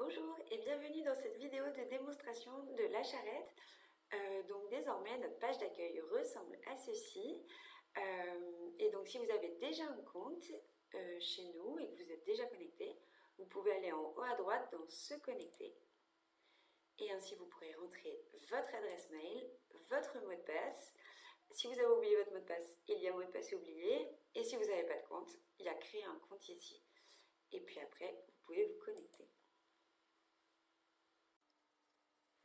Bonjour et bienvenue dans cette vidéo de démonstration de la charrette. Donc désormais notre page d'accueil ressemble à ceci. Et donc si vous avez déjà un compte chez nous et que vous êtes déjà connecté, vous pouvez aller en haut à droite dans se connecter. Et ainsi vous pourrez rentrer votre adresse mail, votre mot de passe. Si vous avez oublié votre mot de passe, il y a mot de passe oublié. Et si vous n'avez pas de compte, il y a créer un compte ici. Et puis après, vous pouvez vous connecter.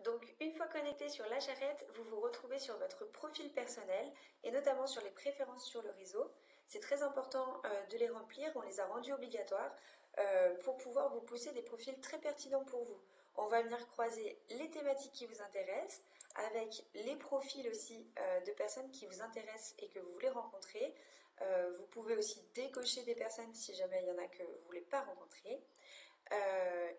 Donc une fois connecté sur la charrette, vous vous retrouvez sur votre profil personnel et notamment sur les préférences sur le réseau. C'est très important de les remplir, on les a rendus obligatoires pour pouvoir vous pousser des profils très pertinents pour vous. On va venir croiser les thématiques qui vous intéressent avec les profils aussi de personnes qui vous intéressent et que vous voulez rencontrer. Vous pouvez aussi décocher des personnes si jamais il y en a que vous ne voulez pas rencontrer.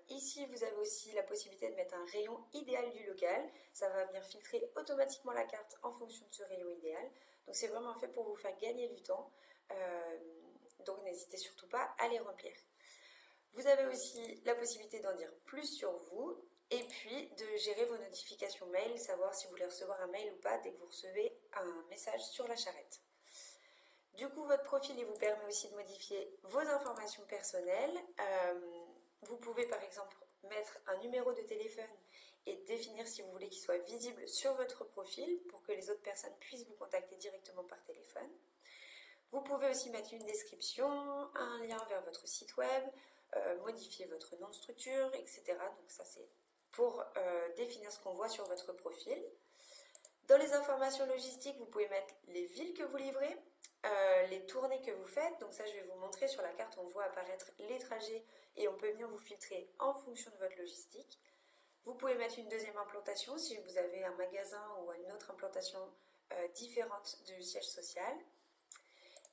Ici, vous avez aussi la possibilité de mettre un rayon idéal du local. Ça va venir filtrer automatiquement la carte en fonction de ce rayon idéal. Donc c'est vraiment fait pour vous faire gagner du temps. Donc n'hésitez surtout pas à les remplir. Vous avez aussi la possibilité d'en dire plus sur vous et puis de gérer vos notifications mail, savoir si vous voulez recevoir un mail ou pas dès que vous recevez un message sur la charrette. Du coup, votre profil il vous permet aussi de modifier vos informations personnelles. Vous pouvez par exemple mettre un numéro de téléphone et définir si vous voulez qu'il soit visible sur votre profil pour que les autres personnes puissent vous contacter directement par téléphone. Vous pouvez aussi mettre une description, un lien vers votre site web, modifier votre nom de structure, etc. Donc ça c'est pour définir ce qu'on voit sur votre profil. Dans les informations logistiques, vous pouvez mettre les villes que vous livrez, les tournées que vous faites. Donc ça, je vais vous montrer sur la carte, on voit apparaître les trajets et on peut venir vous filtrer en fonction de votre logistique. Vous pouvez mettre une deuxième implantation si vous avez un magasin ou une autre implantation différente du siège social.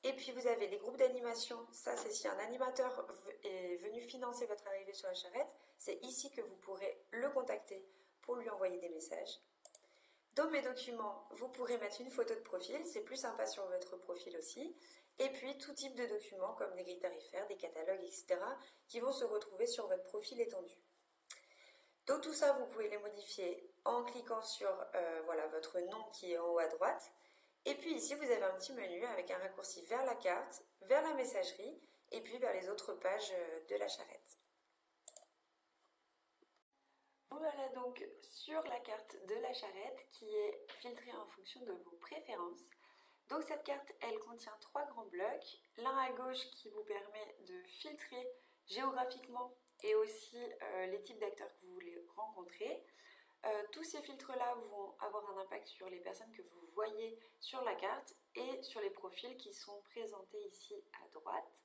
Et puis vous avez les groupes d'animation. Ça, c'est si un animateur est venu financer votre arrivée sur la charrette. C'est ici que vous pourrez le contacter pour lui envoyer des messages. Dans mes documents, vous pourrez mettre une photo de profil, c'est plus sympa sur votre profil aussi. Et puis tout type de documents comme des grilles tarifaires, des catalogues, etc. qui vont se retrouver sur votre profil étendu. Donc tout ça, vous pouvez les modifier en cliquant sur voilà, votre nom qui est en haut à droite. Et puis ici, vous avez un petit menu avec un raccourci vers la carte, vers la messagerie et puis vers les autres pages de la charrette. Voilà donc sur la carte de la charrette qui est filtrée en fonction de vos préférences. Donc cette carte, elle contient 3 grands blocs. L'un à gauche qui vous permet de filtrer géographiquement et aussi les types d'acteurs que vous voulez rencontrer. Tous ces filtres-là vont avoir un impact sur les personnes que vous voyez sur la carte et sur les profils qui sont présentés ici à droite.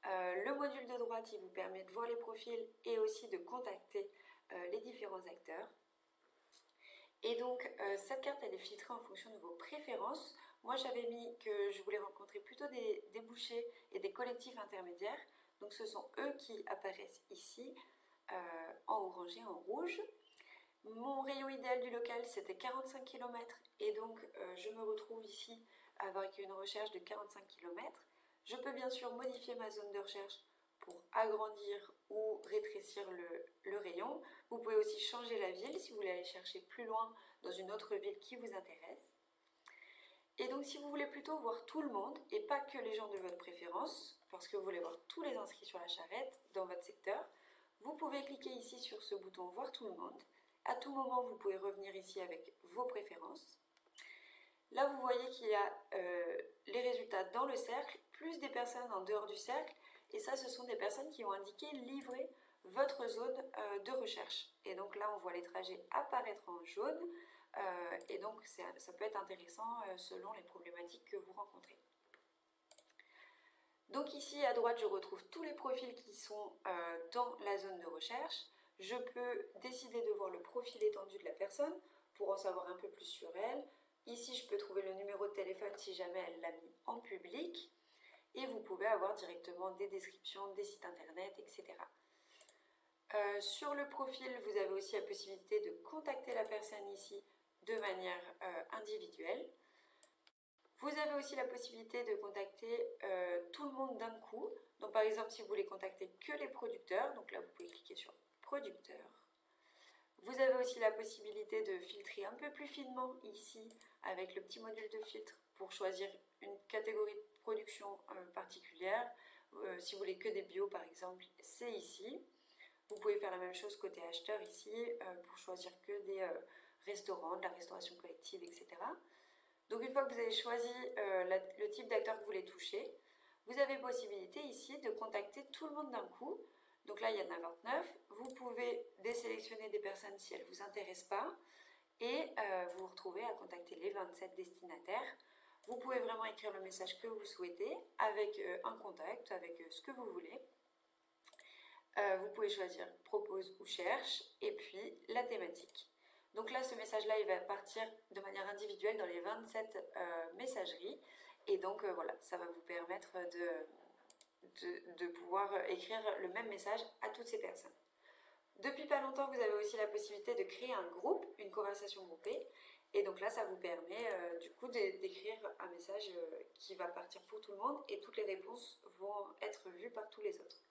Le module de droite, il vous permet de voir les profils et aussi de contacter les différents acteurs. Et donc cette carte elle est filtrée en fonction de vos préférences. Moi j'avais mis que je voulais rencontrer plutôt des bouchers et des collectifs intermédiaires. Donc ce sont eux qui apparaissent ici en orangé, en rouge. Mon rayon idéal du local c'était 45 km et donc je me retrouve ici avec une recherche de 45 km. Je peux bien sûr modifier ma zone de recherche pour agrandir ou rétrécir le rayon. Vous pouvez aussi changer la ville si vous voulez aller chercher plus loin dans une autre ville qui vous intéresse. Et donc si vous voulez plutôt voir tout le monde et pas que les gens de votre préférence, parce que vous voulez voir tous les inscrits sur la charrette dans votre secteur, vous pouvez cliquer ici sur ce bouton voir tout le monde. À tout moment vous pouvez revenir ici avec vos préférences. Là vous voyez qu'il y a les résultats dans le cercle, plus des personnes en dehors du cercle. Et ça, ce sont des personnes qui ont indiqué livrer votre zone de recherche. Et donc là, on voit les trajets apparaître en jaune. Et donc, ça peut être intéressant selon les problématiques que vous rencontrez. Donc ici, à droite, je retrouve tous les profils qui sont dans la zone de recherche. Je peux décider de voir le profil étendu de la personne pour en savoir un peu plus sur elle. Ici, je peux trouver le numéro de téléphone si jamais elle l'a mis en public. Et vous pouvez avoir directement des descriptions, des sites internet, etc. Sur le profil, vous avez aussi la possibilité de contacter la personne ici de manière individuelle. Vous avez aussi la possibilité de contacter tout le monde d'un coup. Donc par exemple, si vous voulez contacter que les producteurs, donc là vous pouvez cliquer sur producteurs. Vous avez aussi la possibilité de filtrer un peu plus finement ici avec le petit module de filtre pour choisir une catégorie de production particulière. Si vous voulez que des bio par exemple, c'est ici. Vous pouvez faire la même chose côté acheteur ici pour choisir que des restaurants, de la restauration collective, etc. Donc une fois que vous avez choisi le type d'acteur que vous voulez toucher, vous avez possibilité ici de contacter tout le monde d'un coup. Donc là, il y en a 29. Vous pouvez désélectionner des personnes si elles ne vous intéressent pas et vous vous retrouvez à contacter les 27 destinataires. Vous pouvez vraiment écrire le message que vous souhaitez avec un contact, avec ce que vous voulez. Vous pouvez choisir propose ou cherche et puis la thématique. Donc là, ce message-là, il va partir de manière individuelle dans les 27 messageries. Et donc voilà, ça va vous permettre de pouvoir écrire le même message à toutes ces personnes. Depuis pas longtemps, vous avez aussi la possibilité de créer un groupe, une conversation groupée. Et donc là, ça vous permet du coup d'écrire un message qui va partir pour tout le monde et toutes les réponses vont être vues par tous les autres.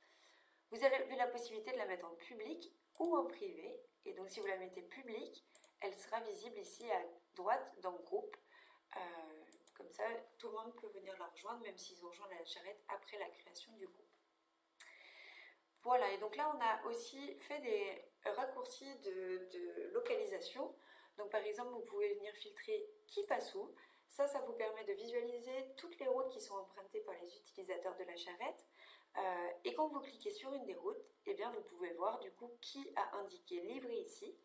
Vous avez la possibilité de la mettre en public ou en privé. Et donc si vous la mettez publique, elle sera visible ici à droite dans le groupe. Comme ça, tout le monde peut venir la rejoindre, même s'ils ont rejoint la charrette après la création du groupe. Voilà, et donc là, on a aussi fait des raccourcis de localisation. Donc par exemple, vous pouvez venir filtrer qui passe où. Ça vous permet de visualiser toutes les routes qui sont empruntées par les utilisateurs de la charrette. Et quand vous cliquez sur une des routes, eh bien, vous pouvez voir du coup qui a indiqué livrer ici.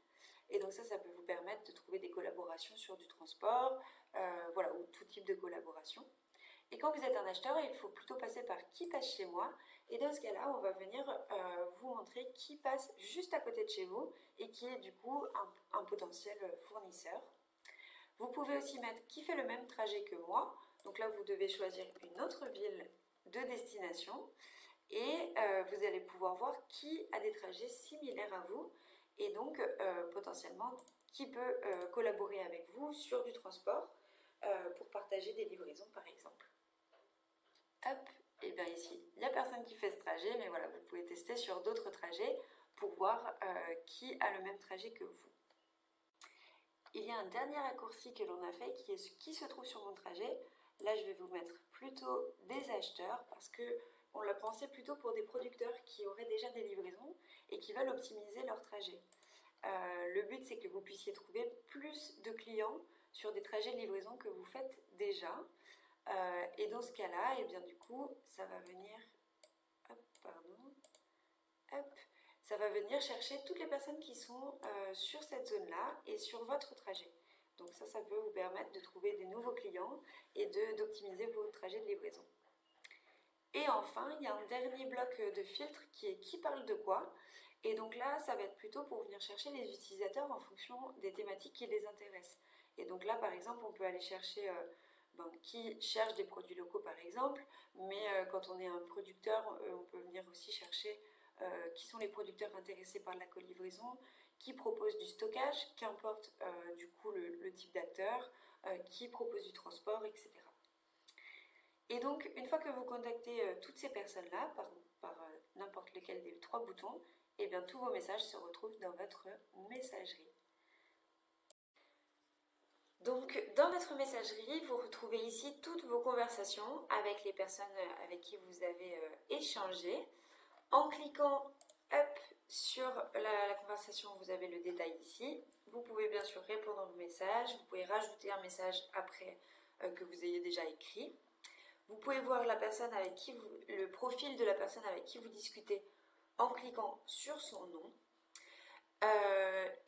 Et donc ça peut vous permettre de trouver des collaborations sur du transport, voilà, ou tout type de collaboration. Et quand vous êtes un acheteur, il faut plutôt passer par qui passe chez moi. Et dans ce cas-là, on va venir vous montrer qui passe juste à côté de chez vous et qui est du coup un potentiel fournisseur. Vous pouvez aussi mettre qui fait le même trajet que moi. Donc là, vous devez choisir une autre ville de destination et vous allez pouvoir voir qui a des trajets similaires à vous et donc potentiellement qui peut collaborer avec vous sur du transport pour partager des livraisons par exemple. Hop, et bien ici, il n'y a personne qui fait ce trajet, mais voilà, vous pouvez tester sur d'autres trajets pour voir qui a le même trajet que vous. Il y a un dernier raccourci que l'on a fait qui est ce qui se trouve sur mon trajet. Là, je vais vous mettre plutôt des acheteurs parce que on l'a pensé plutôt pour des producteurs qui auraient déjà des livraisons et qui veulent optimiser leur trajet. Le but, c'est que vous puissiez trouver plus de clients sur des trajets de livraison que vous faites déjà. Et dans ce cas-là, et bien du coup, ça va venir, ça va venir chercher toutes les personnes qui sont sur cette zone-là et sur votre trajet. Donc ça peut vous permettre de trouver des nouveaux clients et d'optimiser vos trajets de livraison. Et enfin, il y a un dernier bloc de filtre qui est qui parle de quoi. Et donc là, ça va être plutôt pour venir chercher les utilisateurs en fonction des thématiques qui les intéressent. Et donc là, par exemple, on peut aller chercher qui cherche des produits locaux, par exemple. Mais quand on est un producteur, on peut venir aussi chercher qui sont les producteurs intéressés par la colivraison, qui proposent du stockage, qu'importe du coup le type d'acteur, qui propose du transport, etc. Et donc, une fois que vous contactez toutes ces personnes-là par n'importe lequel des 3 boutons, et bien tous vos messages se retrouvent dans votre messagerie. Donc, dans votre messagerie, vous retrouvez ici toutes vos conversations avec les personnes avec qui vous avez échangé. En cliquant up sur la conversation, vous avez le détail ici. Vous pouvez bien sûr répondre au message, vous pouvez rajouter un message après que vous ayez déjà écrit. Vous pouvez voir la personne avec qui le profil de la personne avec qui vous discutez en cliquant sur son nom.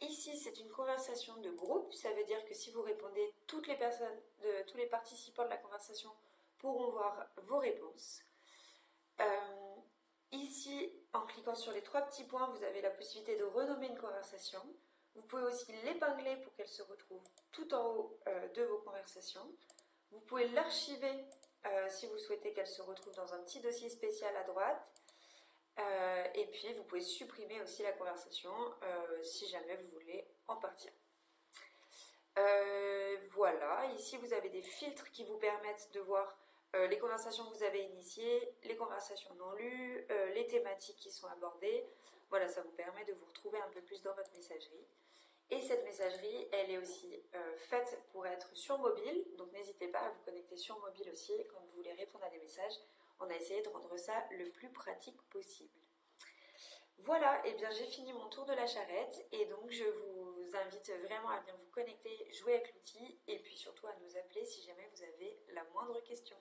Ici, c'est une conversation de groupe. Ça veut dire que si vous répondez, toutes les personnes, tous les participants de la conversation pourront voir vos réponses. Ici, en cliquant sur les 3 petits points, vous avez la possibilité de renommer une conversation. Vous pouvez aussi l'épingler pour qu'elle se retrouve tout en haut de vos conversations. Vous pouvez l'archiver si vous souhaitez qu'elle se retrouve dans un petit dossier spécial à droite. Et puis, vous pouvez supprimer aussi la conversation si jamais vous voulez en partir. Voilà, ici vous avez des filtres qui vous permettent de voir les conversations que vous avez initiées, les conversations non lues, les thématiques qui sont abordées. Voilà, ça vous permet de vous retrouver un peu plus dans votre messagerie. Et cette messagerie, elle est aussi faite pour être sur mobile, donc n'hésitez pas à vous connecter sur mobile aussi quand vous voulez répondre à des messages. On a essayé de rendre ça le plus pratique possible. Voilà, et bien j'ai fini mon tour de la charrette et donc je vous invite vraiment à bien vous connecter, jouer avec l'outil et puis surtout à nous appeler si jamais vous avez la moindre question.